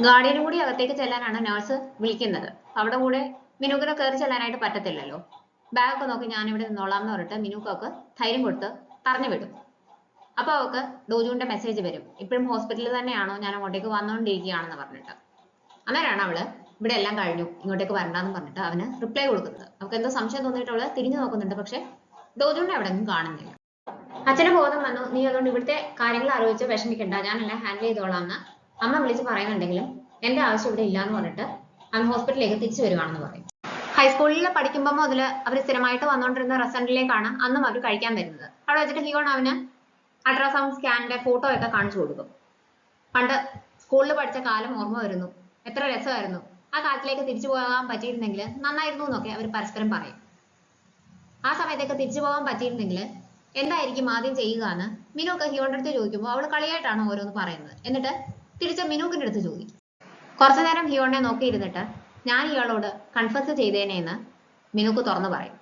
ഗാർഡിയനും കൂടി അകത്തേക്ക് ചെല്ലാനാണ് നഴ്സ് വിളിക്കുന്നത്. അവിടെ കൂടെ മിനുക്കിന് കയറി ചെല്ലാനായിട്ട് പറ്റത്തില്ലല്ലോ. ബാഗൊക്കെ നോക്കി ഞാൻ ഇവിടെ നിന്നോളാം എന്ന് പറഞ്ഞിട്ട് മിനുക്കൊക്കെ ധൈര്യം കൊടുത്ത് പറഞ്ഞു വിടും. അപ്പൊ അവൾക്ക് ഡോജുവിന്റെ മെസ്സേജ് വരും, ഇപ്പോഴും ഹോസ്പിറ്റലിൽ തന്നെയാണോ, ഞാൻ അങ്ങോട്ടേക്ക് വന്നുകൊണ്ടിരിക്കുകയാണെന്ന് പറഞ്ഞിട്ട്. അന്നേരമാണ് അവള് ഇവിടെ എല്ലാം കഴിഞ്ഞു ഇങ്ങോട്ടേക്ക് വരണ്ടെന്ന് പറഞ്ഞിട്ട് അവന് റിപ്ലൈ കൊടുക്കുന്നത്. അവൾക്ക് എന്തോ സംശയം തോന്നിയിട്ട് അവള് തിരിഞ്ഞു നോക്കുന്നുണ്ട്, പക്ഷെ ഡോജുവിനെ എവിടെയൊന്നും കാണുന്നില്ല. അച്ഛന് ബോധം വന്നു, നീ അതുകൊണ്ട് ഇവിടുത്തെ കാര്യങ്ങൾ ആലോചിച്ച് വിഷമിക്കണ്ട, ഞാനെല്ലാം ഹാൻഡിൽ ചെയ്തോളാം എന്ന് അമ്മ വിളിച്ച് പറയുന്നുണ്ടെങ്കിലും എന്റെ ആവശ്യം ഇവിടെ ഇല്ല എന്ന് പറഞ്ഞിട്ട് അവൻ ഹോസ്പിറ്റലിലേക്ക് തിരിച്ചു വരുവാണെന്ന് പറയും. ഹൈസ്കൂളിൽ പഠിക്കുമ്പോൾ മുതൽ അവർ സ്ഥിരമായിട്ട് വന്നുകൊണ്ടിരുന്ന റെസ്റ്റോറന്റിലേക്കാണ് അന്നും അവർ കഴിക്കാൻ വരുന്നത്. അവിടെ വെച്ചിട്ട് ഹിയോൺ അവന് അൾട്രാസൗണ്ട് സ്കാനിന്റെ ഫോട്ടോ ഒക്കെ കാണിച്ചു കൊടുക്കും. പണ്ട് സ്കൂളിൽ പഠിച്ച കാലം ഓർമ്മ വരുന്നു, എത്ര രസമായിരുന്നു, ആ കാലത്തിലേക്ക് തിരിച്ചു പോകാൻ പറ്റിയിരുന്നെങ്കിൽ നന്നായിരുന്നു എന്നൊക്കെ അവർ പരസ്പരം പറയും. ആ സമയത്തേക്ക് തിരിച്ചു പോകാൻ പറ്റിയിരുന്നെങ്കിൽ എന്തായിരിക്കും ആദ്യം ചെയ്യുക എന്ന് മിനുക്ക് ഹിയോന്റെ അടുത്ത് ചോദിക്കുമ്പോൾ അവൾ കളിയായിട്ടാണ് ഓരോന്ന് പറയുന്നത്. എന്നിട്ട് തിരിച്ച് മിനുക്കിന്റെ അടുത്ത് ചോദിക്കും. കുറച്ചു നേരം ഹിയോണിനെ നോക്കിയിരുന്നിട്ട് ഞാൻ ഇയാളോട് കൺഫസ് ചെയ്തേനെ എന്ന് മിനുക്ക് തുറന്നു പറയും.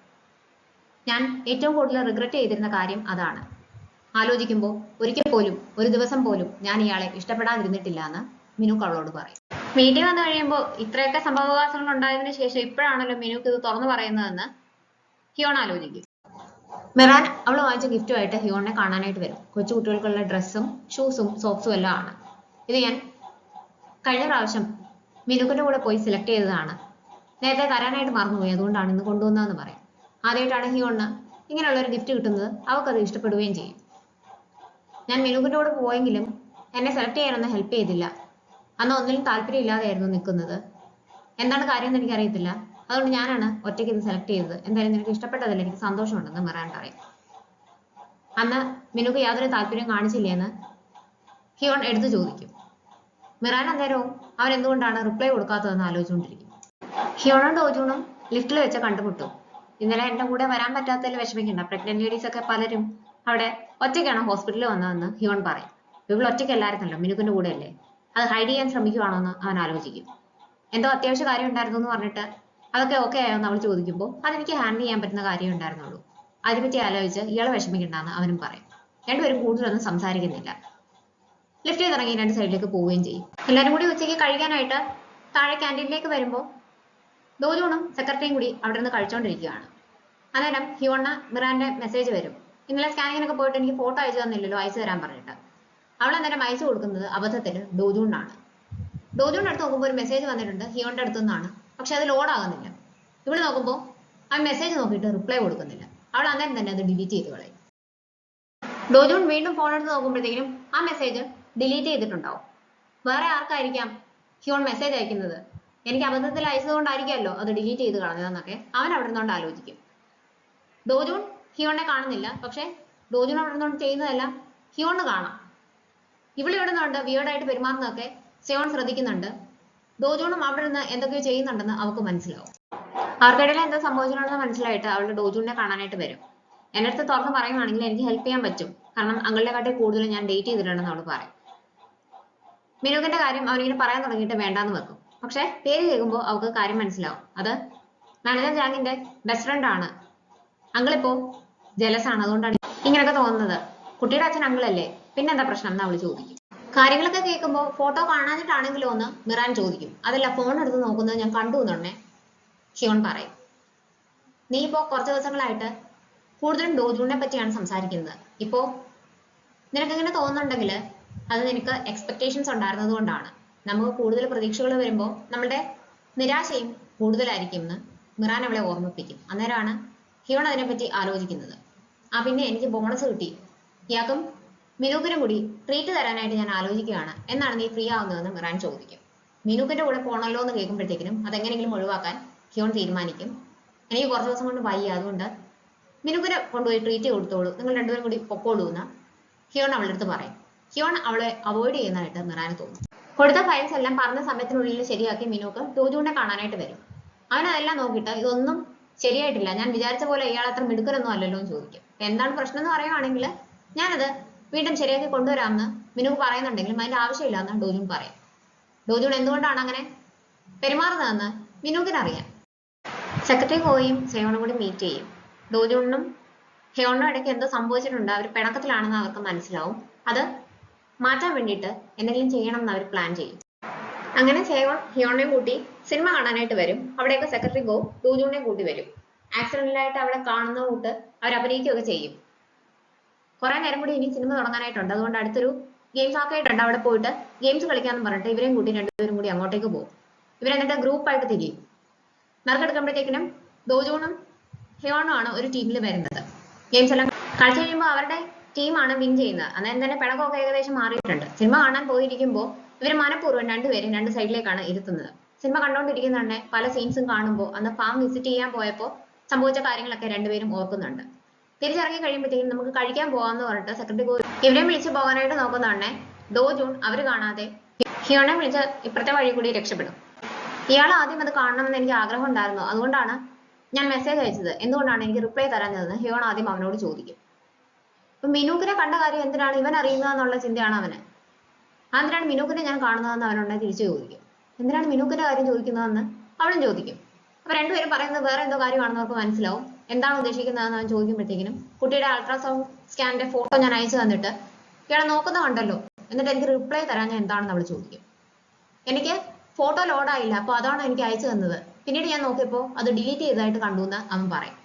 ഞാൻ ഏറ്റവും കൂടുതൽ റിഗ്രറ്റ് ചെയ്തിരുന്ന കാര്യം അതാണ്. ആലോചിക്കുമ്പോൾ ഒരിക്കൽ പോലും ഒരു ദിവസം പോലും ഞാൻ ഇയാളെ ഇഷ്ടപ്പെടാതിരുന്നിട്ടില്ല എന്ന് മിനുക്ക് അവളോട് പറയും. വീട്ടിൽ വന്നു കഴിയുമ്പോൾ ഇത്രയൊക്കെ സംഭവവികാസങ്ങൾ ഉണ്ടായതിനു ശേഷം ഇപ്പോഴാണല്ലോ മിനുക്ക് ഇത് തുറന്നു പറയുന്നതെന്ന് ഹിയോൺ ആലോചിക്കും. മിറാൻ അവൾ വാങ്ങിച്ച ഗിഫ്റ്റുമായിട്ട് ഹിയോണിനെ കാണാനായിട്ട് വരും. കൊച്ചു കുട്ടികൾക്കുള്ള ഡ്രസ്സും ഷൂസും സോക്സും എല്ലാം ആണ്. ഇത് ഞാൻ കഴിഞ്ഞ പ്രാവശ്യം മിനുക്കിന്റെ കൂടെ പോയി സെലക്ട് ചെയ്തതാണ്, നേരത്തെ തരാനായിട്ട് മറന്നുപോയി, അതുകൊണ്ടാണ് ഇന്ന് കൊണ്ടുവന്നതെന്ന് പറയും. ആദ്യമായിട്ടാണ് ഹിയോണിന് ഇങ്ങനെയുള്ള ഒരു ഗിഫ്റ്റ് കിട്ടുന്നത്, അവൾക്കത് ഇഷ്ടപ്പെടുകയും ചെയ്യും. ഞാൻ മിനുക്കിന്റെ കൂടെ പോയെങ്കിലും എന്നെ സെലക്ട് ചെയ്യാനൊന്നും ഹെൽപ്പ് ചെയ്തില്ല, അന്ന് ഒന്നിലും താല്പര്യം ഇല്ലാതെയായിരുന്നു നിൽക്കുന്നത്, എന്താണ് കാര്യം എന്ന് എനിക്കറിയത്തില്ല, അതുകൊണ്ട് ഞാനാണ് ഒറ്റയ്ക്ക് ഇത് സെലക്ട് ചെയ്തത്, എന്തായാലും നിനക്ക് ഇഷ്ടപ്പെട്ടതിൽ എനിക്ക് സന്തോഷമുണ്ടെന്ന് മിറാൻ പറയും. അന്ന് മിനുക്ക് യാതൊരു താല്പര്യം കാണിച്ചില്ലേന്ന് ഹിയോൺ എടുത്തു ചോദിക്കും. മിറാൻ അന്നേരവും അവൻ എന്തുകൊണ്ടാണ് റിപ്ലൈ കൊടുക്കാത്തതെന്ന് ആലോചിച്ചുകൊണ്ടിരിക്കും. ഹിയോണും ഡോജുണും ലിഫ്റ്റിൽ വെച്ച് കണ്ടുമുട്ടും. ഇന്നലെ എന്റെ കൂടെ വരാൻ പറ്റാത്തതിൽ വിഷമിക്കണ്ട, പ്രഗ്നന്റ് ലേഡീസ് ഒക്കെ പലരും അവിടെ ഒറ്റയ്ക്കാണ് ഹോസ്പിറ്റലിൽ വന്നതെന്ന് ഹിയോൺ പറയും. ഇവൾ ഒറ്റയ്ക്കല്ലായിരുന്നല്ലോ, മിനുക്കിന്റെ കൂടെ അല്ലേ, അത് ഹൈഡ് ചെയ്യാൻ ശ്രമിക്കുവാണോ എന്ന് അവൻ ആലോചിക്കും. എന്തോ അത്യാവശ്യ കാര്യം ഉണ്ടായിരുന്നു എന്ന് പറഞ്ഞിട്ട് അതൊക്കെ ഓക്കെ ആയോ എന്ന് അവൾ ചോദിക്കുമ്പോൾ അതെനിക്ക് ഹാൻഡിൽ ചെയ്യാൻ പറ്റുന്ന കാര്യം ഉണ്ടായിരുന്നുള്ളൂ, അതിനെപ്പറ്റി ആലോചിച്ച് ഇയാളെ വിഷമിക്കണ്ടെന്ന് അവനും പറയും. രണ്ടുപേരും കൂടുതലൊന്നും സംസാരിക്കുന്നില്ല. ലിഫ്റ്റിൽ ഇറങ്ങി രണ്ട് സൈഡിലേക്ക് പോവുകയും ചെയ്യും. എല്ലാവരും കൂടി ഉച്ചയ്ക്ക് കഴിക്കാനായിട്ട് താഴെ ക്യാൻറ്റീനിലേക്ക് വരുമ്പോൾ ഡോജുണും സെക്രട്ടറിയും കൂടി അവിടെ നിന്ന് കഴിച്ചുകൊണ്ടിരിക്കുകയാണ്. അന്നേരം ഹിയോണ മിറാന്റെ മെസ്സേജ് വരും, ഇന്നലെ സ്കാനിങ്ങിനൊക്കെ പോയിട്ട് എനിക്ക് ഫോട്ടോ അയച്ചു തന്നില്ലല്ലോ, അയച്ചു തരാൻ പറഞ്ഞിട്ട്. അവൾ അന്നേരം അയച്ചു കൊടുക്കുന്നത് അബദ്ധത്തിൽ ഡോജുണാണ്. ഡോജുണിന്റെ അടുത്ത് നോക്കുമ്പോൾ ഒരു മെസ്സേജ് വന്നിട്ടുണ്ട് ഹിയോണിന്റെ അടുത്തു നിന്നാണ്, പക്ഷെ അത് ലോഡ് ആകുന്നില്ല. ഇവിടെ നോക്കുമ്പോൾ ആ മെസ്സേജ് നോക്കിയിട്ട് റിപ്ലൈ കൊടുക്കുന്നില്ല. അവൾ അന്നേരം തന്നെ അത് ഡിലീറ്റ് ചെയ്ത് കളയും. ഡോജുൺ വീണ്ടും ഫോൺ എടുത്ത് നോക്കുമ്പോഴത്തേക്കും ആ മെസ്സേജ് ഡിലീറ്റ് ചെയ്തിട്ടുണ്ടാവും. വേറെ ആർക്കായിരിക്കാം ഹിയോൺ മെസ്സേജ് അയക്കുന്നത്, എനിക്ക് അബദ്ധത്തിൽ അയച്ചതുകൊണ്ടായിരിക്കുമല്ലോ അത് ഡിലീറ്റ് ചെയ്ത് കളഞ്ഞതെന്നൊക്കെ അവൻ അവിടെ നിന്നുകൊണ്ട് ആലോചിക്കും. ഡോജുൺ ഹിയോണിനെ കാണുന്നില്ല, പക്ഷെ ഡോജുൺ അവിടെ നിന്നുകൊണ്ട് ചെയ്യുന്നതെല്ലാം ഹിയോണിന് കാണാം. ഇവിടെ നിന്നുകൊണ്ട് വിയേർഡായിട്ട് പെരുമാറുന്നതൊക്കെ സെയോൺ ശ്രദ്ധിക്കുന്നുണ്ട്. ഡോജുണും അവിടെ നിന്ന് എന്തൊക്കെയോ ചെയ്യുന്നുണ്ടെന്ന് അവൾക്ക് മനസ്സിലാവും. അവർക്കിടയിൽ എന്താ സംഭവിച്ചിട്ടുണ്ടെന്ന് മനസ്സിലായിട്ട് അവളുടെ ഡോജുണിനെ കാണാനായിട്ട് വരും. എന്റെ അടുത്ത് തുറന്ന് പറയുവാണെങ്കിൽ എനിക്ക് ഹെൽപ്പ് ചെയ്യാൻ പറ്റും, കാരണം അങ്കിളിനെക്കാട്ടിൽ കൂടുതൽ ഞാൻ ഡേറ്റ് ചെയ്തിട്ടുണ്ടെന്ന് അവൾ പറയും. മിനുക്കിന്റെ കാര്യം അവനിങ്ങനെ പറയാൻ തുടങ്ങിയിട്ട് വേണ്ടാന്ന് വെക്കും, പക്ഷെ പേര് കേൾക്കുമ്പോൾ അവൾക്ക് കാര്യം മനസ്സിലാവും. അത് മാനേജർ ജാങ്ങിന്റെ ബെസ്റ്റ് ഫ്രണ്ട് ആണ്, അങ്കിളിപ്പോ ജലസ് ആണ്, അതുകൊണ്ടാണ് ഇങ്ങനെയൊക്കെ തോന്നുന്നത്. കുട്ടിയുടെ അച്ഛൻ അങ്കിളല്ലേ, പിന്നെന്താ പ്രശ്നം എന്ന് അവൾ ചോദിക്കും. കാര്യങ്ങളൊക്കെ കേൾക്കുമ്പോൾ ഫോട്ടോ കാണാനിട്ടാണെങ്കിലോ എന്ന് മിറാൻ ചോദിക്കും. അതല്ല, ഫോൺ എടുത്ത് നോക്കുന്നത് ഞാൻ കണ്ടു എന്നുടനെ ഹിയോൺ പറയും. നീ ഇപ്പോ കുറച്ച് ദിവസങ്ങളായിട്ട് കൂടുതലും ഡോജുണിനെ പറ്റിയാണ് സംസാരിക്കുന്നത്. ഇപ്പോ നിനക്കിങ്ങനെ തോന്നുന്നുണ്ടെങ്കിൽ അത് നിനക്ക് എക്സ്പെക്ടേഷൻസ് ഉണ്ടായിരുന്നത് കൊണ്ടാണ്. നമുക്ക് കൂടുതൽ പ്രതീക്ഷകൾ വരുമ്പോൾ നമ്മുടെ നിരാശയും കൂടുതലായിരിക്കും എന്ന് മിറാൻ അവളെ ഓർമ്മിപ്പിക്കും. അന്നേരമാണ് ഹിയോൺ അതിനെപ്പറ്റി ആലോചിക്കുന്നത്. പിന്നെ എനിക്ക് ബോണസ് കിട്ടി, ഇയാൾക്കും മിനുക്കിനും കൂടി ട്രീറ്റ് തരാനായിട്ട് ഞാൻ ആലോചിക്കുകയാണ്, എന്നാണ് നീ ഫ്രീ ആവുന്നതെന്ന് മിറാൻ ചോദിക്കും. മിനുക്കിന്റെ കൂടെ പോണല്ലോ എന്ന് കേൾക്കുമ്പോഴത്തേക്കിനും അതെങ്ങനെയെങ്കിലും ഒഴിവാക്കാൻ ഹിയോൺ തീരുമാനിക്കും. എനിക്ക് കുറച്ച് ദിവസം കൊണ്ട് വയ്യ, അതുകൊണ്ട് മിനുക്കിനെ കൊണ്ടുപോയി ട്രീറ്റ് കൊടുത്തോളൂ, നിങ്ങൾ രണ്ടുപേരും കൂടി പൊക്കോളൂ എന്ന് ഹിയോൺ അവളുടെ അടുത്ത് പറയും. ഹിയോൺ അവളെ അവോയ്ഡ് ചെയ്യുന്നതായിട്ട് മിറാന് തോന്നും. കൊടുത്ത ഫയൽസ് എല്ലാം പറഞ്ഞ സമയത്തിനുള്ളിൽ ശരിയാക്കി മിനുക്ക് ഡോജുണിനെ കാണാനായിട്ട് വരും. അവൻ അതെല്ലാം നോക്കിയിട്ട് ഇതൊന്നും ശരിയായിട്ടില്ല, ഞാൻ വിചാരിച്ച പോലെ ഇയാൾ അത്ര മിടുക്കനൊന്നും അല്ലല്ലോ എന്ന് ചോദിക്കും. എന്താണ് പ്രശ്നം എന്ന് പറയുവാണെങ്കിൽ ഞാനത് വീണ്ടും ശരിയാക്കി കൊണ്ടുവരാമെന്ന് മിനുക്ക് പറയുന്നുണ്ടെങ്കിലും അതിന്റെ ആവശ്യമില്ല എന്ന് ഡോജുൺ പറയും. ഡോജുൺ എന്തുകൊണ്ടാണ് അങ്ങനെ പെരുമാറുന്നതെന്ന് മിനുക്കിനറിയാം. സെക്രട്ടറി ഹോയും സെയോണും കൂടി മീറ്റ് ചെയ്യും. ഡോജുണിനും ഹെയോണിനും ഇടയ്ക്ക് എന്തോ സംഭവിച്ചിട്ടുണ്ട്, അവർ പിണക്കത്തിലാണെന്ന് അവർക്ക് മനസ്സിലാവും. അത് മാറ്റാൻ വേണ്ടിയിട്ട് എന്തെങ്കിലും ചെയ്യണം എന്ന് അവർ പ്ലാൻ ചെയ്യും. അങ്ങനെ സേവൺ ഹിയോണിനെയും കൂട്ടി സിനിമ കാണാനായിട്ട് വരും. അവിടെയൊക്കെ സെക്രട്ടറി ഗോ ഡോജൂണിനെയും കൂട്ടി വരും. ആക്സിഡന്റിലായിട്ട് അവളെ കാണുന്ന കൂട്ട് അവർ അഭിനയിക്കുകയൊക്കെ ചെയ്യും. കുറെ നേരം കൂടി ഇനി സിനിമ തുടങ്ങാനായിട്ടുണ്ട്. അതുകൊണ്ട് അടുത്തൊരു ഗെയിംസ് ആക്കായിട്ടുണ്ട്. അവിടെ പോയിട്ട് ഗെയിംസ് കളിക്കാന്ന് പറഞ്ഞിട്ട് ഇവരെയും കൂട്ടി രണ്ടുപേരും കൂടി അങ്ങോട്ടേക്ക് പോകും. ഇവരെന്നിട്ട് ഗ്രൂപ്പായിട്ട് തിരിയും. നറുക്കെടുക്കുമ്പോഴത്തേക്കിനും ഡോജൂണും ഹിയോണും ആണ് ഒരു ടീമിൽ വരുന്നത്. ഗെയിംസ് എല്ലാം കളിച്ചു കഴിയുമ്പോൾ അവരുടെ ടീമാണ് വിൻ ചെയ്യുന്നത്. അന്നേരം തന്നെ പിണക്കമൊക്കെ ഏകദേശം മാറിയിട്ടുണ്ട്. സിനിമ കാണാൻ പോയിരിക്കുമ്പോൾ ഇവർ മനഃപൂർവ്വം രണ്ടുപേരും രണ്ട് സൈഡിലേക്കാണ് ഇരുത്തുന്നത്. സിനിമ കണ്ടുകൊണ്ടിരിക്കുന്നുണ്ടെ പല സീൻസും കാണുമ്പോൾ അന്ന് ഫാം വിസിറ്റ് ചെയ്യാൻ പോയപ്പോൾ സംഭവിച്ച കാര്യങ്ങളൊക്കെ രണ്ടുപേരും ഓർക്കുന്നുണ്ട്. തിരിച്ചിറങ്ങി കഴിയുമ്പോഴത്തേക്കും നമുക്ക് കഴിക്കാൻ പോകാമെന്ന് പറഞ്ഞിട്ട് സെക്രട്ടറി ഗോ ഇവരെ വിളിച്ച് പോകാനായിട്ട് നോക്കുന്നുണ്ടെ ഡോജൂൺ അവർ കാണാതെ ഹിയോണെ വിളിച്ച് ഇപ്പുറത്തെ വഴി കൂടി രക്ഷപ്പെടും. ഇയാൾ ആദ്യം അത് കാണണമെന്ന് എനിക്ക് ആഗ്രഹം ഉണ്ടായിരുന്നു, അതുകൊണ്ടാണ് ഞാൻ മെസ്സേജ് അയച്ചത്, എന്തുകൊണ്ടാണ് എനിക്ക് റിപ്ലൈ തരാഞ്ഞതെന്ന് ഹിയോൺ ആദ്യം അവനോട് ചോദിക്കും. അപ്പൊ മിനൂക്കിനെ കണ്ട കാര്യം എന്തിനാണ് ഇവൻ അറിയുന്നത് എന്നുള്ള ചിന്തയാണ് അവന്. എന്തിനാണ് മിനൂക്കിനെ ഞാൻ കാണുന്നതെന്ന് അവനോട് തിരിച്ചു ചോദിക്കും. എന്തിനാണ് മിനൂക്കിന്റെ കാര്യം ചോദിക്കുന്നതെന്ന് അവനും ചോദിക്കും. അപ്പൊ രണ്ടുപേരും പറയുന്നത് വേറെ എന്തോ കാര്യമാണെന്ന് അവർക്ക് മനസ്സിലാവും. എന്താണ് ഉദ്ദേശിക്കുന്നതെന്ന് അവൻ ചോദിക്കുമ്പോഴത്തേക്കിനും കുട്ടിയുടെ അൾട്രാസൗണ്ട് സ്കാനിന്റെ ഫോട്ടോ ഞാൻ അയച്ചു തന്നിട്ട് ഇയാളെ നോക്കുന്ന കണ്ടല്ലോ, എന്നിട്ട് എനിക്ക് റിപ്ലൈ തരാൻ ഞാൻ എന്താണെന്ന് അവൾ ചോദിക്കും. എനിക്ക് ഫോട്ടോ ലോഡായില്ല, അപ്പൊ അതാണ് എനിക്ക് അയച്ചു തന്നത്, പിന്നീട് ഞാൻ നോക്കിയപ്പോൾ അത് ഡിലീറ്റ് ചെയ്തതായിട്ട് കണ്ടു എന്ന് അവൻ പറയും.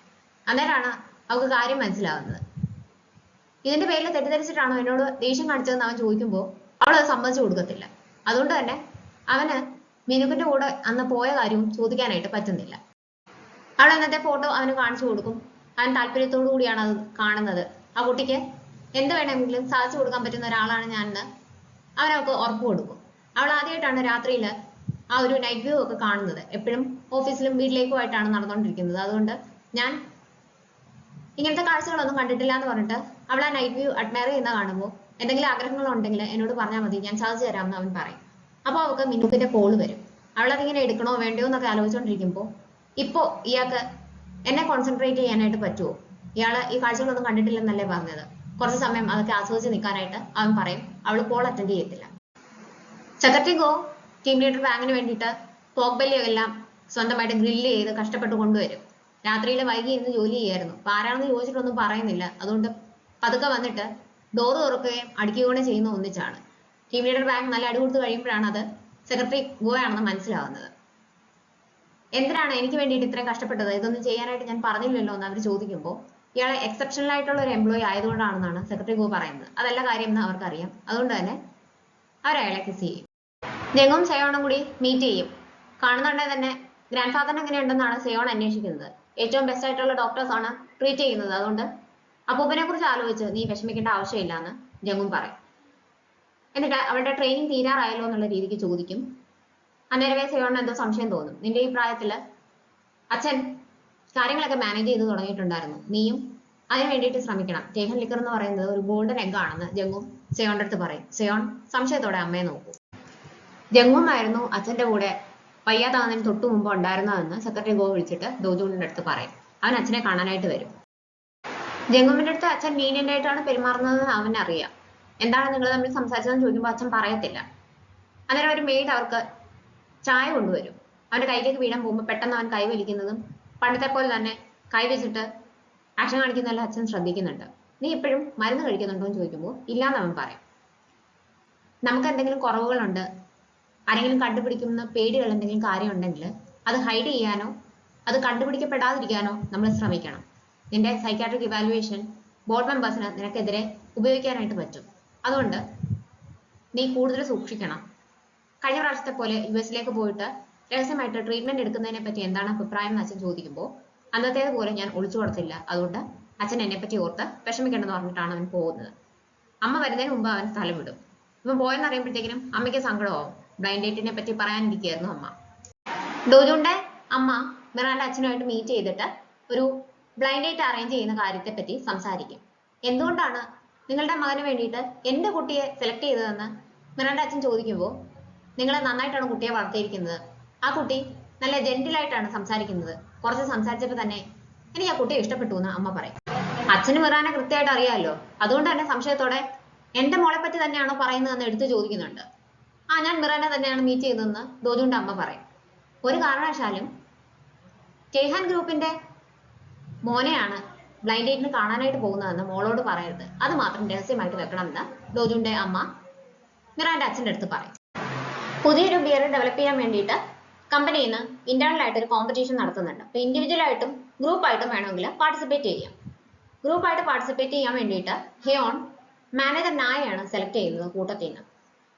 അന്നേരമാണ് അവൾക്ക് കാര്യം മനസ്സിലാവുന്നത്. ഇതിന്റെ പേരിൽ തെറ്റിദ്ധരിച്ചിട്ടാണോ എന്നോട് ദേഷ്യം കാണിച്ചതെന്ന് അവൻ ചോദിക്കുമ്പോൾ അവൾ അത് സമ്മതിച്ചു കൊടുക്കത്തില്ല. അതുകൊണ്ട് തന്നെ അവന് മിനുക്കിന്റെ കൂടെ അന്ന് പോയ കാര്യവും ചോദിക്കാനായിട്ട് പറ്റുന്നില്ല. അവൾ അന്നത്തെ ഫോട്ടോ അവന് കാണിച്ചു കൊടുക്കും. അവൻ താല്പര്യത്തോടു കൂടിയാണ് അത് കാണുന്നത്. ആ കുട്ടിക്ക് എന്ത് വേണമെങ്കിലും സാധിച്ചു കൊടുക്കാൻ പറ്റുന്ന ഒരാളാണ് ഞാനെന്ന് അവനവൾക്ക് ഉറപ്പ് കൊടുക്കും. അവൾ ആദ്യമായിട്ടാണ് രാത്രിയിൽ ആ ഒരു നൈറ്റ് വ്യൂ ഒക്കെ കാണുന്നത്. എപ്പോഴും ഓഫീസിലും വീട്ടിലേക്കുമായിട്ടാണ് നടന്നുകൊണ്ടിരിക്കുന്നത്. അതുകൊണ്ട് ഞാൻ ഇങ്ങനത്തെ കാഴ്ചകളൊന്നും കണ്ടിട്ടില്ല എന്ന് പറഞ്ഞിട്ട് അവൾ ആ നൈറ്റ് വ്യൂ അഡ്മയർ ചെയ്യുന്ന കാണുമ്പോൾ എന്തെങ്കിലും ആഗ്രഹങ്ങളുണ്ടെങ്കിൽ എന്നോട് പറഞ്ഞാൽ മതി, ഞാൻ സാധിച്ചു തരാമെന്ന് അവൻ പറയും. അപ്പോൾ അവൾക്ക് മിനുക്കിന്റെ കോള് വരും. അവളതിങ്ങനെ എടുക്കണോ വേണ്ടയോ എന്നൊക്കെ ആലോചിച്ചുകൊണ്ടിരിക്കുമ്പോൾ ഇപ്പോൾ ഇയാൾക്ക് എന്നെ കോൺസെൻട്രേറ്റ് ചെയ്യാനായിട്ട് പറ്റുമോ, ഇയാള് ഈ കാഴ്ചകളൊന്നും കണ്ടിട്ടില്ലെന്നല്ലേ പറഞ്ഞത്, കുറച്ച് സമയം അതൊക്കെ ആസ്വദിച്ച് നിൽക്കാനായിട്ട് അവൻ പറയും. അവൾ കോൾ അറ്റൻഡ് ചെയ്യത്തില്ല. സെക്രട്ടറി ഗോ ടീം ലീഡർ ബാങ്കിന് വേണ്ടിയിട്ട് പോക്ക് ബെല്ലിയെല്ലാം സ്വന്തമായിട്ട് ഗ്രില്ല് ചെയ്ത് കഷ്ടപ്പെട്ട് കൊണ്ടുവരും. രാത്രിയിൽ വൈകി ഇന്ന് ജോലി ചെയ്യായിരുന്നു. അപ്പൊ ആരാണെന്ന് ചോദിച്ചിട്ടൊന്നും പറയുന്നില്ല. അതുകൊണ്ട് പതുക്കെ വന്നിട്ട് ഡോറ് തുറക്കുകയും അടിക്കുകയും ചെയ്യുന്ന ഒന്നിച്ചാണ്. ടീം ലീഡർ ബാങ്ക് നല്ല അടി കൊടുത്ത് കഴിയുമ്പോഴാണ് അത് സെക്രട്ടറി ഗോ ആണെന്ന് മനസ്സിലാവുന്നത്. എന്തിനാണ് എനിക്ക് വേണ്ടിയിട്ട് ഇത്രയും കഷ്ടപ്പെട്ടത്, ഇതൊന്നും ചെയ്യാനായിട്ട് ഞാൻ പറഞ്ഞില്ലല്ലോ എന്ന് അവർ ചോദിക്കുമ്പോൾ ഇയാളെ എക്സെപ്ഷണൽ ആയിട്ടുള്ള ഒരു എംപ്ലോയി ആയതുകൊണ്ടാണെന്നാണ് സെക്രട്ടറി ഗോ പറയുന്നത്. അതല്ല കാര്യം എന്ന് അവർക്കറിയാം. അതുകൊണ്ട് തന്നെ അവരയാളെ കിസ് ചെയ്യും. ജംഗും സെയോണും കൂടി മീറ്റ് ചെയ്യും. കാണുന്നുണ്ടെങ്കിൽ തന്നെ ഗ്രാൻഡ് ഫാദറിന് എങ്ങനെയുണ്ടെന്നാണ് സെയോൺ അന്വേഷിക്കുന്നത്. ഏറ്റവും ബെസ്റ്റ് ആയിട്ടുള്ള ഡോക്ടേഴ്സ് ആണ് ട്രീറ്റ് ചെയ്യുന്നത്. അതുകൊണ്ട് അപ്പൂപ്പനെ കുറിച്ച് ആലോചിച്ച് നീ വിഷമിക്കേണ്ട ആവശ്യമില്ല എന്ന് ജംഗും പറയും. എന്നിട്ട് അവളുടെ ട്രെയിനിങ് തീരാറായല്ലോ എന്നുള്ള രീതിക്ക് ചോദിക്കും. അന്നേരമേ സെയോണിന് എന്തോ സംശയം തോന്നും. നിന്റെ ഈ പ്രായത്തില് അച്ഛൻ കാര്യങ്ങളൊക്കെ മാനേജ് ചെയ്ത് തുടങ്ങിയിട്ടുണ്ടായിരുന്നു, നീയും അതിന് വേണ്ടിയിട്ട് ശ്രമിക്കണം. ടേഹൻ ലിക്കർ എന്ന് പറയുന്നത് ഒരു ഗോൾഡൻ എഗ് ആണെന്ന് ജംഗും സെയോണിന്റെ അടുത്ത് പറയും. സെയോൺ സംശയത്തോടെ അമ്മയെ നോക്കും. ജംഗും ആയിരുന്നു അച്ഛന്റെ കൂടെ വയ്യാതാകുന്നതിന് തൊട്ടു മുമ്പ് ഉണ്ടായിരുന്നതെന്ന് സെക്രട്ടറി ഗോ വിളിച്ചിട്ട് ഡോജൂണിന്റെ അടുത്ത് പറയും. അവൻ അച്ഛനെ കാണാനായിട്ട് വരും. ജംഗുമിന്റെ അടുത്ത് അച്ഛൻ ലീനിയന്റ് ആയിട്ടാണ് പെരുമാറുന്നതെന്ന് അവനറിയാം. എന്താണ് നിങ്ങൾ തമ്മിൽ സംസാരിച്ചതെന്ന് ചോദിക്കുമ്പോൾ അച്ഛൻ പറയത്തില്ല. അന്നേരം ഒരു മെയ്ഡ് അവർക്ക് ചായ കൊണ്ടുവരും. അവന്റെ കൈയിലേക്ക് വീഴാൻ പോകുമ്പോൾ പെട്ടെന്ന് അവൻ കൈ വലിക്കുന്നതും പണ്ടത്തെ പോലെ തന്നെ കൈ വെച്ചിട്ട് ആക്ഷൻ കാണിക്കുന്നതെല്ലാം അച്ഛൻ ശ്രദ്ധിക്കുന്നുണ്ട്. നീ ഇപ്പോഴും മരുന്ന് കഴിക്കുന്നുണ്ടോ എന്ന് ചോദിക്കുമ്പോൾ ഇല്ലാന്ന് അവൻ പറയും. നമുക്ക് എന്തെങ്കിലും കുറവുകളുണ്ട്, ആരെങ്കിലും കണ്ടുപിടിക്കുന്ന പേടികൾ എന്തെങ്കിലും കാര്യം ഉണ്ടെങ്കിൽ അത് ഹൈഡ് ചെയ്യാനോ അത് കണ്ടുപിടിക്കപ്പെടാതിരിക്കാനോ നമ്മൾ ശ്രമിക്കണം. നിന്റെ സൈക്കാട്രിക് ഇവാലുവേഷൻ ബോർഡ് മെമ്പേഴ്സിന് നിനക്കെതിരെ ഉപയോഗിക്കാനായിട്ട് പറ്റും. അതുകൊണ്ട് നീ കൂടുതൽ സൂക്ഷിക്കണം. കഴിഞ്ഞ പ്രാവശ്യത്തെ പോലെ US പോയിട്ട് രഹസ്യമായിട്ട് ട്രീറ്റ്മെന്റ് എടുക്കുന്നതിനെ പറ്റി എന്താണ് അഭിപ്രായം എന്ന് അച്ഛൻ ചോദിക്കുമ്പോൾ അന്നത്തേതുപോലെ ഞാൻ ഒളിച്ചു കൊടുത്തില്ല, അതുകൊണ്ട് അച്ഛൻ എന്നെ പറ്റി ഓർത്ത് വിഷമിക്കേണ്ടെന്ന് പറഞ്ഞിട്ടാണ് അവൻ പോകുന്നത്. അമ്മ വരുന്നതിന് മുമ്പ് അവൻ സ്ഥലം വിടും. ഇവൻ പോയെന്ന് അറിയുമ്പോഴത്തേക്കിനും അമ്മയ്ക്ക് സങ്കടമാവും. ബ്ലൈൻഡ് ഡേറ്റിനെ പറ്റി പറയാനിരിക്കുകയായിരുന്നു അമ്മ. ഡോജുന്റെ അമ്മ മിറാന്റെ അച്ഛനുമായിട്ട് മീറ്റ് ചെയ്തിട്ട് ഒരു ബ്ലൈൻഡ് ഡേറ്റ് അറേഞ്ച് ചെയ്യുന്ന കാര്യത്തെ പറ്റി സംസാരിക്കും. എന്തുകൊണ്ടാണ് നിങ്ങളുടെ മകന് വേണ്ടിയിട്ട് എന്റെ കുട്ടിയെ സെലക്ട് ചെയ്തതെന്ന് മിറാന്റെ അച്ഛൻ ചോദിക്കുമ്പോൾ നിങ്ങൾ നന്നായിട്ടാണ് കുട്ടിയെ വളർത്തിയിരിക്കുന്നത്, ആ കുട്ടി നല്ല ജെന്റിലായിട്ടാണ് സംസാരിക്കുന്നത്, കുറച്ച് സംസാരിച്ചപ്പോൾ തന്നെ എനിക്ക് ആ കുട്ടിയെ ഇഷ്ടപ്പെട്ടു എന്ന് അമ്മ പറയും. അച്ഛന് മിറാനെ കൃത്യമായിട്ട് അറിയാമല്ലോ, അതുകൊണ്ട് തന്നെ സംശയത്തോടെ എന്റെ മോളെ പറ്റി തന്നെയാണോ പറയുന്നതെന്ന് എടുത്ത് ചോദിക്കുന്നുണ്ട്. ഞാൻ മിറാനെ തന്നെയാണ് മീറ്റ് ചെയ്തതെന്ന് ഡോജുന്റെ അമ്മ പറയും. ഒരു കാരണവശാലും ടേഹാൻ ഗ്രൂപ്പിന്റെ മോനെയാണ് ബ്ലൈൻഡ് ഡേറ്റിന് കാണാനായിട്ട് പോകുന്നതെന്ന് മോളോട് പറയരുത്, അത് മാത്രം രഹസ്യമായിട്ട് വെക്കണമെന്ന് ഡോജുന്റെ അമ്മ മിറാന്റെ അച്ഛൻ്റെ അടുത്ത് പറയും. പുതിയൊരു ബിയർ ഡെവലപ്പ് ചെയ്യാൻ വേണ്ടിയിട്ട് കമ്പനിയിൽ നിന്ന് ഇന്റേണൽ ആയിട്ട് ഒരു കോമ്പറ്റീഷൻ നടത്തുന്നുണ്ട്. അപ്പോൾ ഇൻഡിവിജ്വൽ ആയിട്ടും ഗ്രൂപ്പായിട്ടും വേണമെങ്കിൽ പാർട്ടിസിപ്പേറ്റ് ചെയ്യാം. ഗ്രൂപ്പായിട്ട് പാർട്ടിസിപ്പേറ്റ് ചെയ്യാൻ വേണ്ടിയിട്ട് ഹിയോൺ മാനേജർ നായയാണ് സെലക്ട് ചെയ്യുന്നത് കൂട്ടത്തിൽ നിന്ന്.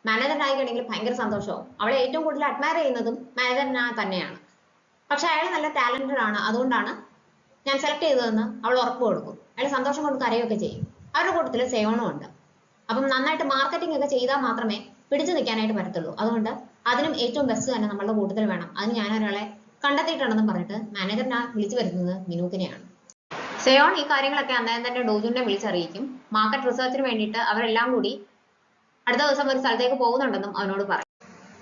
മാനേജർ നായിക്കാണെങ്കിൽ ഭയങ്കര സന്തോഷവും. അവളെ ഏറ്റവും കൂടുതൽ അഡ്മയർ ചെയ്യുന്നതും മാനേജർ നായ തന്നെയാണ്. പക്ഷെ അയാൾ നല്ല ടാലന്റഡ് ആണ്, അതുകൊണ്ടാണ് ഞാൻ സെലക്ട് ചെയ്തതെന്ന് അവൾ ഉറപ്പ് കൊടുക്കും. അയാൾ സന്തോഷം കൊണ്ട് കരയൊക്കെ ചെയ്യും. അവരുടെ കൂട്ടത്തിൽ സേവനവും ഉണ്ട്. അപ്പം നന്നായിട്ട് മാർക്കറ്റിംഗ് ഒക്കെ ചെയ്താൽ മാത്രമേ പിടിച്ചു നിൽക്കാനായിട്ട് പറ്റത്തുള്ളൂ. അതുകൊണ്ട് അതിനും ഏറ്റവും ബെസ്റ്റ് തന്നെ നമ്മളുടെ കൂട്ടത്തിൽ വേണം. അതിന് ഞാൻ ഒരാളെ കണ്ടെത്തിയിട്ടുണ്ടെന്ന് പറഞ്ഞിട്ട് മാനേജറിനെ വിളിച്ചു വരുന്നത് മിനൂക്കിനെയാണ്. സെയോൺ ഈ കാര്യങ്ങളൊക്കെ അന്നേരം തന്നെ ഡോജുനെ വിളിച്ചറിയിക്കും. മാർക്കറ്റ് റിസർച്ചിന് വേണ്ടിയിട്ട് അവരെല്ലാം കൂടി അടുത്ത ദിവസം ഒരു സ്ഥലത്തേക്ക് പോകുന്നുണ്ടെന്നും അവനോട് പറയും.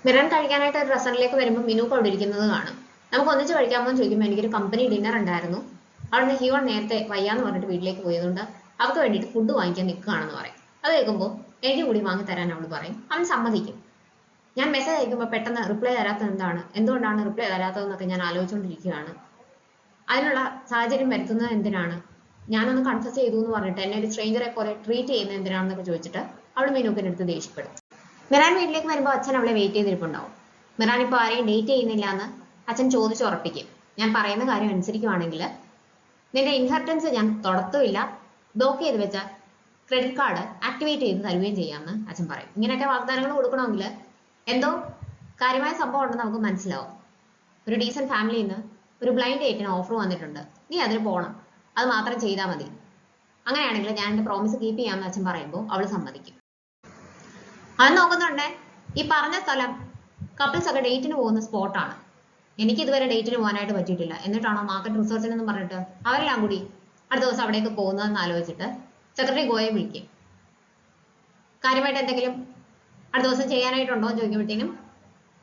മിറൻ കഴിക്കാനായിട്ട് ഒരു റെസ്റ്റോറന്റിലേക്ക് വരുമ്പോൾ മിനൂക്ക് അവിടെ ഇരിക്കുന്നത് കാണും. നമുക്ക് ഒന്നിച്ച് കഴിക്കാമോ എന്ന് ചോദിക്കുമ്പോൾ എനിക്കൊരു കമ്പനി ഡിന്നർ ഉണ്ടായിരുന്നു, അവിടുന്ന് ഹിയോൺ നേരത്തെ വയ്യാന്ന് പറഞ്ഞിട്ട് വീട്ടിലേക്ക് പോയതുകൊണ്ട് അവർക്ക് വേണ്ടിയിട്ട് ഫുഡ് വാങ്ങിക്കാൻ നിൽക്കുകയാണെന്ന് പറയും. അത് കേൾക്കുമ്പോൾ എനിക്ക് കൂടി വാങ്ങി തരാൻ അവൾ പറയും. അവൻ സമ്മതിക്കും. ഞാൻ മെസ്സേജ് അയക്കുമ്പോൾ പെട്ടെന്ന് റിപ്ലൈ തരാത്തത് എന്തുകൊണ്ടാണ് റിപ്ലൈ തരാത്തതെന്നൊക്കെ ഞാൻ ആലോചിച്ചുകൊണ്ടിരിക്കുകയാണ്. അതിനുള്ള സാഹചര്യം വരുത്തുന്നത് എന്തിനാണ്, ഞാനൊന്ന് കൺഫസ് ചെയ്തു എന്ന് പറഞ്ഞിട്ട് എന്നെ ഒരു സ്ട്രേഞ്ചറെ പോലെ ട്രീറ്റ് ചെയ്യുന്നത് എന്തിനാണെന്നൊക്കെ ചോദിച്ചിട്ട് അവൾ മിനൂക്കിന്റെ അടുത്ത് ദേഷ്യപ്പെടും. മിറാൻ വീട്ടിലേക്ക് വരുമ്പോൾ അച്ഛൻ അവളെ വെയിറ്റ് ചെയ്തിരിപ്പുണ്ടാവും. മിറാൻ ഇപ്പോൾ ആരെയും ഡേറ്റ് ചെയ്യുന്നില്ല എന്ന് അച്ഛൻ ചോദിച്ചുറപ്പിക്കും. ഞാൻ പറയുന്ന കാര്യം അനുസരിക്കുവാണെങ്കിൽ നിന്റെ ഇൻഹെറിറ്റൻസ് ഞാൻ തൊടത്തുമില്ല, ബ്ലോക്ക് ചെയ്ത് വെച്ച ക്രെഡിറ്റ് കാർഡ് ആക്ടിവേറ്റ് ചെയ്ത് തരുകയും ചെയ്യാമെന്ന് അച്ഛൻ പറയും. ഇങ്ങനെയൊക്കെ വാഗ്ദാനങ്ങൾ കൊടുക്കണമെങ്കിൽ എന്തോ കാര്യമായ സംഭവം ഉണ്ടെന്ന് നമുക്ക് മനസ്സിലാവും. ഒരു ഡീസന്റ് ഫാമിലിയിൽ നിന്ന് ഒരു ബ്ലൈൻഡ് ഡേറ്റിന് ഓഫർ വന്നിട്ടുണ്ട്, നീ അതിന് പോകണം, അത് മാത്രം ചെയ്താൽ മതി. അങ്ങനെയാണെങ്കിൽ ഞാൻ എൻ്റെ പ്രോമിസ് കീപ്പ് ചെയ്യാമെന്ന് അച്ഛൻ പറയുമ്പോൾ അവൾ സമ്മതിക്കും. അത് നോക്കുന്നുണ്ടേ ഈ പറഞ്ഞ സ്ഥലം കപ്പിൾസ് ഒക്കെ ഡേറ്റിന് പോകുന്ന സ്പോട്ടാണ്. എനിക്ക് ഇതുവരെ ഡേറ്റിന് പോകാനായിട്ട് പറ്റിയിട്ടില്ല, എന്നിട്ടാണോ മാർക്കറ്റ് റിസർച്ചിനെന്ന് പറഞ്ഞിട്ട് അവരെല്ലാം കൂടി അടുത്ത ദിവസം അവിടേക്ക് പോകുന്നതെന്ന് ആലോചിച്ചിട്ട് സെക്രട്ടറി ഗോയെ വിളിക്കും. കാര്യമായിട്ട് എന്തെങ്കിലും അടുത്ത ദിവസം ചെയ്യാനായിട്ടുണ്ടോ എന്ന് ചോദിക്കുമ്പോഴത്തേനും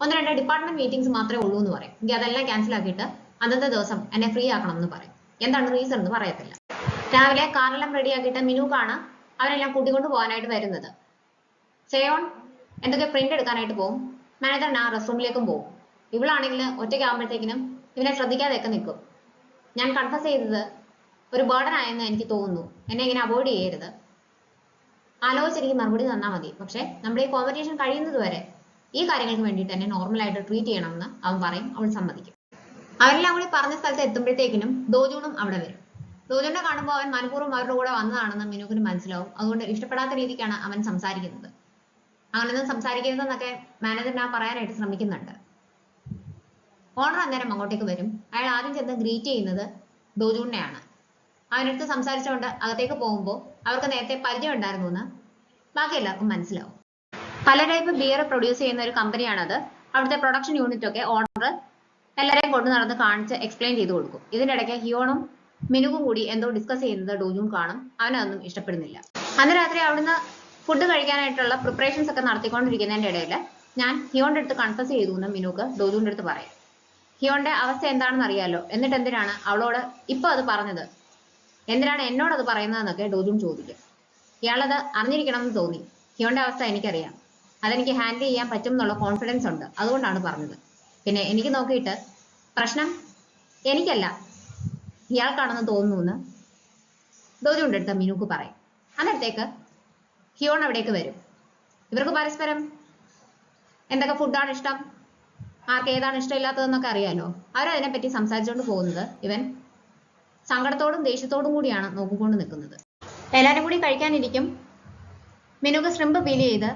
1-2 ഡിപ്പാർട്ട്മെന്റ് മീറ്റിംഗ്സ് മാത്രമേ ഉള്ളൂ എന്ന് പറയും. എനിക്ക് അതെല്ലാം ക്യാൻസൽ ആക്കിയിട്ട് അന്നത്തെ ദിവസം എന്നെ ഫ്രീ ആക്കണം എന്ന് പറയും. എന്താണ് റീസൺ എന്ന് പറയത്തില്ല. രാവിലെ കാറെല്ലാം റെഡി ആക്കിയിട്ട് മിനൂക്കാണ് അവരെല്ലാം കൂട്ടിക്കൊണ്ട് പോകാനായിട്ട് വരുന്നത്. സെയോൺ എന്തൊക്കെ പ്രിന്റ് എടുക്കാനായിട്ട് പോകും. മാനേജർ ആ റെസ്റ്റ് റൂമിലേക്കും പോകും. ഇവളാണെങ്കിൽ ഒറ്റയ്ക്കാകുമ്പോഴത്തേക്കിനും ഇവനെ ശ്രദ്ധിക്കാതെയൊക്കെ നിൽക്കും. ഞാൻ കൺഫസ് ചെയ്തത് ഒരു ബേർഡൻ ആയെന്ന് എനിക്ക് തോന്നുന്നു, എന്നെ ഇങ്ങനെ അവോയ്ഡ് ചെയ്യരുത്, ആലോചിച്ചെനിക്ക് മറുപടി തന്നാൽ മതി. പക്ഷെ നമ്മുടെ ഈ കോമ്പറ്റീഷൻ കഴിയുന്നത് വരെ ഈ കാര്യങ്ങൾക്ക് വേണ്ടിയിട്ട് എന്നെ നോർമലായിട്ട് ട്രീറ്റ് ചെയ്യണമെന്ന് അവൻ പറയും. അവൾ സമ്മതിക്കും. അവരെല്ലാം കൂടി പറഞ്ഞ സ്ഥലത്ത് എത്തുമ്പോഴത്തേക്കിനും ദോജൂണും അവിടെ വരും. ദോജൂണിനെ കാണുമ്പോൾ അവൻ മനഃപൂർവ്വം അവരുടെ കൂടെ വന്നതാണെന്ന് മിനൂക്കിന് മനസ്സിലാവും. അതുകൊണ്ട് ഇഷ്ടപ്പെടാത്ത രീതിക്കാണ് അവൻ സംസാരിക്കുന്നത്. അങ്ങനെയൊന്നും സംസാരിക്കരുതെന്നൊക്കെ മാനേജർ ഞാൻ പറയാനായിട്ട് ശ്രമിക്കുന്നുണ്ട്. ഓണർ അന്നേരം അങ്ങോട്ടേക്ക് വരും. അയാൾ ആദ്യം ചെന്ന് ഗ്രീറ്റ് ചെയ്യുന്നത് ദോജൂണിനെയാണ്. അവനടുത്ത് സംസാരിച്ചുകൊണ്ട് അകത്തേക്ക് പോകുമ്പോൾ അവർക്ക് നേരത്തെ പരിചയം ഉണ്ടായിരുന്നു എന്ന് ബാക്കി എല്ലാവർക്കും മനസ്സിലാവും. പല ടൈപ്പ് ബിയർ പ്രൊഡ്യൂസ് ചെയ്യുന്ന ഒരു കമ്പനിയാണത്. അവിടുത്തെ പ്രൊഡക്ഷൻ യൂണിറ്റ് ഒക്കെ ഓണർ എല്ലാവരെയും കൊണ്ട് നടന്ന് കാണിച്ച് എക്സ്പ്ലെയിൻ ചെയ്ത് കൊടുക്കും. ഇതിന്റെ ഇടയ്ക്ക് ഹിയോണും മിനുക്കും കൂടി എന്തോ ഡിസ്കസ് ചെയ്യുന്നത് ഡോജും കാണും. അവനതൊന്നും ഇഷ്ടപ്പെടുന്നില്ല. അന്ന് രാത്രി അവിടുന്ന് ഫുഡ് കഴിക്കാനായിട്ടുള്ള പ്രിപ്പറേഷൻസ് ഒക്കെ നടത്തിക്കൊണ്ടിരിക്കുന്നതിന്റെ ഇടയിൽ ഞാൻ ഹിയോന്റെ അടുത്ത് കൺഫസ് ചെയ്തു എന്ന് മിനുക്ക് ഡോജുവിന്റെ അടുത്ത് പറയും. ഹിയോന്റെ അവസ്ഥ എന്താണെന്ന് അറിയാലോ, എന്നിട്ട് എന്തിനാണ് അവളോട് ഇപ്പൊ അത് പറഞ്ഞത്, എന്തിനാണ് എന്നോട് അത് പറയുന്നതെന്നൊക്കെ ഡോജുൻ ചോദിക്കും. ഇയാളത് അറിഞ്ഞിരിക്കണം എന്ന് തോന്നി. ഹിയോന്റെ അവസ്ഥ എനിക്കറിയാം, അതെനിക്ക് ഹാൻഡിൽ ചെയ്യാൻ പറ്റും എന്നുള്ള കോൺഫിഡൻസ് ഉണ്ട്, അതുകൊണ്ടാണ് പറഞ്ഞത്. പിന്നെ എനിക്ക് നോക്കിയിട്ട് പ്രശ്നം എനിക്കല്ല ഇയാൾക്കാണെന്ന് തോന്നുന്നു എന്ന് ഡോജുവിന്റെ അടുത്ത് മിനുക്ക് പറയും. അന്നേരത്തേക്ക് ഹിയോൺ അവിടേക്ക് വരും. ഇവർക്ക് പരസ്പരം എന്തൊക്കെ ഫുഡാണ് ഇഷ്ടം, ആർക്ക് ഏതാണ് ഇഷ്ടമില്ലാത്തതെന്നൊക്കെ അറിയാലോ. അവരതിനെപ്പറ്റി സംസാരിച്ചുകൊണ്ട് പോകുന്നത് ഇവൻ സങ്കടത്തോടും ദേഷ്യത്തോടും കൂടിയാണ് നോക്കിക്കൊണ്ട് നിൽക്കുന്നത്. എല്ലാവരും കൂടി കഴിക്കാനിരിക്കും. മിനുക്ക് ശ്രിമ്പ് ഫീൽ ചെയ്ത്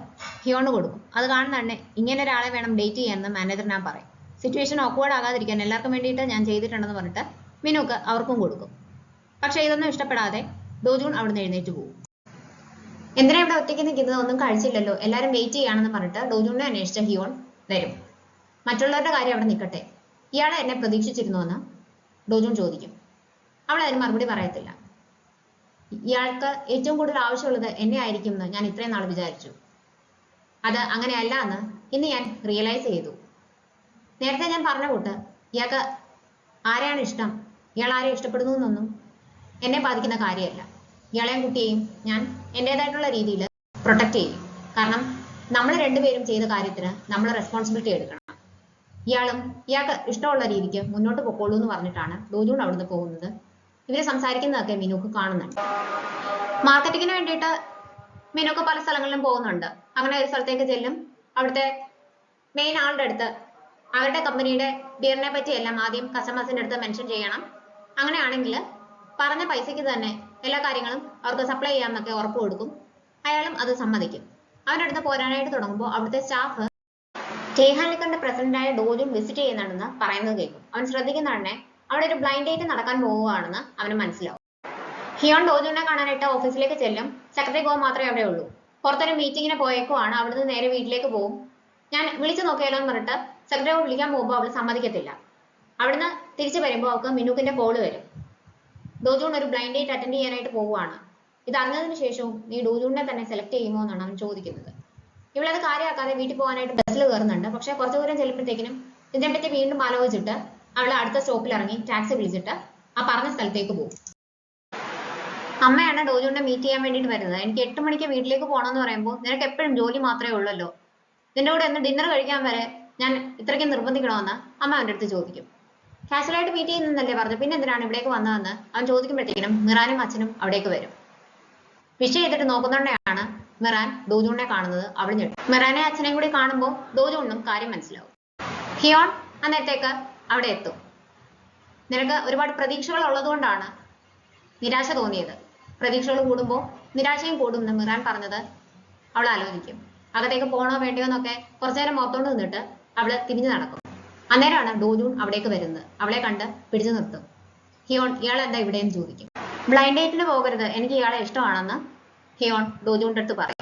ഹിയോണ് കൊടുക്കും. അത് കാണുന്ന ഇങ്ങനെ ഒരാളെ വേണം ഡേറ്റ് ചെയ്യാമെന്ന് മാനേജർ ഞാൻ പറയും. സിറ്റുവേഷൻ ഓക്വേർഡ് ആകാതിരിക്കാൻ എല്ലാവർക്കും വേണ്ടിയിട്ട് ഞാൻ ചെയ്തിട്ടുണ്ടെന്ന് പറഞ്ഞിട്ട് മിനുക്ക് അവർക്കും കൊടുക്കും. പക്ഷെ ഇതൊന്നും ഇഷ്ടപ്പെടാതെ ഡോജൂൺ അവിടുന്ന് എഴുന്നേറ്റ് പോകും. എന്തിനാ ഇവിടെ ഒറ്റയ്ക്ക് നിൽക്കുന്നത്, ഒന്നും കഴിച്ചില്ലല്ലോ, എല്ലാവരും വെയിറ്റ് ചെയ്യാണെന്ന് പറഞ്ഞിട്ട് ഡോജൂണിനെ അന്വേഷിച്ച ഹിയോൺ വരും. മറ്റുള്ളവരുടെ കാര്യം അവിടെ നിൽക്കട്ടെ, ഇയാളെ എന്നെ പ്രതീക്ഷിച്ചിരുന്നു എന്ന് ഡോജൂൺ ചോദിക്കും. അവൾ അതിന് മറുപടി പറയത്തില്ല. ഇയാൾക്ക് ഏറ്റവും കൂടുതൽ ആവശ്യമുള്ളത് എന്നെ ആയിരിക്കും എന്ന് ഞാൻ ഇത്രയും നാൾ വിചാരിച്ചു. അത് അങ്ങനെയല്ല എന്ന് ഇന്ന് ഞാൻ റിയലൈസ് ചെയ്തു. നേരത്തെ ഞാൻ പറഞ്ഞ കൂട്ട് ഇയാൾക്ക് ആരെയാണ് ഇഷ്ടം, ഇയാൾ ആരെ ഇഷ്ടപ്പെടുന്നു എന്നൊന്നും എന്നെ ബാധിക്കുന്ന കാര്യമല്ല. ഇയാളെയും കുട്ടിയെയും ഞാൻ എൻ്റെതായിട്ടുള്ള രീതിയിൽ പ്രൊട്ടക്ട് ചെയ്യും. കാരണം നമ്മൾ രണ്ടുപേരും ചെയ്ത കാര്യത്തിന് നമ്മൾ റെസ്പോൺസിബിലിറ്റി എടുക്കണം. ഇയാൾക്ക് ഇഷ്ടമുള്ള രീതിക്ക് മുന്നോട്ട് പൊക്കോളൂ എന്ന് പറഞ്ഞിട്ടാണ് ഡോജൂൺ അവിടുന്ന് പോകുന്നത്. ഇവര് സംസാരിക്കുന്നതൊക്കെ മിനുക്ക് കാണുന്നുണ്ട്. മാർക്കറ്റിങ്ങിന് വേണ്ടിയിട്ട് മിനുക്ക് പല സ്ഥലങ്ങളിലും പോകുന്നുണ്ട്. അങ്ങനെ ഒരു സ്ഥലത്തേക്ക് ചെല്ലും. അവിടുത്തെ മെയിൻ ആളുടെ അടുത്ത് അവരുടെ കമ്പനിയുടെ ബിയറിനെ പറ്റി എല്ലാം ആദ്യം കസ്റ്റമേഴ്സിന്റെ അടുത്ത് മെൻഷൻ ചെയ്യണം. അങ്ങനെയാണെങ്കിൽ പറഞ്ഞ പൈസയ്ക്ക് തന്നെ എല്ലാ കാര്യങ്ങളും അവർക്ക് സപ്ലൈ ചെയ്യാമെന്നൊക്കെ ഉറപ്പ് കൊടുക്കും. അയാളും അത് സമ്മതിക്കും. അവരുടെ അടുത്ത് പോരാനായിട്ട് തുടങ്ങുമ്പോൾ അവിടുത്തെ സ്റ്റാഫ് ജയ്ഹാൻ ലിക്കറിന്റെ പ്രസിഡന്റായ ഡോജുൻ വിസിറ്റ് ചെയ്യുന്നുണ്ടെന്ന് പറയുന്നത് കേൾക്കും. അവൻ ശ്രദ്ധിക്കുന്ന ഉടനെ അവിടെ ഒരു ബ്ലൈൻഡ് ഡേറ്റ് നടക്കാൻ പോവുകയാണെന്ന് അവന് മനസ്സിലാവും. ഹിയോൺ ഡോജുനെ കാണാനായിട്ട് ഓഫീസിലേക്ക് ചെല്ലും. സെക്രട്ടറി ഗോ മാത്രമേ അവിടെ ഉള്ളൂ. പുറത്തൊരു മീറ്റിങ്ങിന് പോയേക്കുവാണ്. അവിടുന്ന് നേരെ വീട്ടിലേക്ക് പോകും. ഞാൻ വിളിച്ചു നോക്കിയാലോ എന്ന് പറഞ്ഞിട്ട് സെക്രട്ടറി ഗോ വിളിക്കാൻ പോകുമ്പോൾ അവൾ സമ്മതിക്കത്തില്ല. അവിടുന്ന് തിരിച്ചു വരുമ്പോൾ അവൾക്ക് മിനുക്കിന്റെ കോള് വരും. ഡോജൂൺ ഒരു ബ്ലൈൻഡ് ഡേറ്റ് അറ്റൻഡ് ചെയ്യാനായിട്ട് പോവുകയാണ്. ഇത് അറിഞ്ഞതിന് ശേഷവും നീ ഡോജൂണിനെ തന്നെ സെലക്ട് ചെയ്യുമോ എന്നാണ് അവൻ ചോദിക്കുന്നത്. ഇവളത് കാര്യമാക്കാതെ വീട്ടിൽ പോകാനായിട്ട് ബസ്സിൽ കയറുന്നുണ്ട്. പക്ഷെ കുറച്ചു ദൂരം ചെല്ലുമ്പോഴത്തേക്കിനും ഇതിനെപ്പറ്റി വീണ്ടും ആലോചിച്ചിട്ട് അവൾ അടുത്ത സ്റ്റോപ്പിൽ ഇറങ്ങി ടാക്സി വിളിച്ചിട്ട് ആ പറഞ്ഞ സ്ഥലത്തേക്ക് പോകും. അമ്മയാണ് ഡോജുവിനെ മീറ്റ് ചെയ്യാൻ വേണ്ടിയിട്ട് വരുന്നത്. എനിക്ക് 8 മണിക്ക് വീട്ടിലേക്ക് പോകണമെന്ന് പറയുമ്പോൾ നിനക്ക് എപ്പോഴും ജോലി മാത്രമേ ഉള്ളല്ലോ, നിന്റെ കൂടെ ഒന്ന് ഡിന്നർ കഴിക്കാൻ വരെ ഞാൻ ഇത്രയ്ക്ക് നിർബന്ധിക്കണമെന്ന് അമ്മ അവൻ്റെ അടുത്ത് ചോദിക്കും. കാഷ്വലായിട്ട് മീറ്റ് ചെയ്യുന്നല്ലേ പറഞ്ഞു, പിന്നെ എന്തിനാണ് ഇവിടേക്ക് വന്നതെന്ന് അവൻ ചോദിക്കുമ്പോഴത്തേക്കിനും മിറാനും അച്ഛനും അവിടേക്ക് വരും. വിഷ് ചെയ്തിട്ട് നോക്കുന്നോണ്ടെയാണ് മിറാൻ ഡോജുണിനെ കാണുന്നത്. അവൾ ഞെട്ടും. മിറാനെ അച്ഛനെയും കൂടി കാണുമ്പോൾ ഡോജുണിനും കാര്യം മനസ്സിലാവും. ഹിയോൺ അന്നേരത്തേക്ക് അവിടെ എത്തും. നിനക്ക് ഒരുപാട് പ്രതീക്ഷകൾ ഉള്ളതുകൊണ്ടാണ് നിരാശ തോന്നിയത്. പ്രതീക്ഷകൾ കൂടുമ്പോൾ നിരാശയും കൂടുമെന്ന് മിറാൻ പറഞ്ഞത് അവൾ ആലോചിക്കും. അകത്തേക്ക് പോകണോ വേണ്ടിയോ എന്നൊക്കെ കുറച്ചു നേരം ഓർത്തോണ്ട് നിന്നിട്ട് അവള് തിരിഞ്ഞു നടക്കും. അന്നേരമാണ് ഡോജൂൺ അവിടേക്ക് വരുന്നത്. അവളെ കണ്ട് പിടിച്ചു നിർത്തും. ഹിയോൺ ഇയാൾ എന്താ ഇവിടെയെന്ന് ചോദിക്കും. ബ്ലൈൻഡ് ഡേറ്റിന് പോകരുത്, എനിക്ക് ഇയാളെ ഇഷ്ടമാണെന്ന് ഹിയോൺ ഡോജൂണിന്റെ അടുത്ത് പറയും.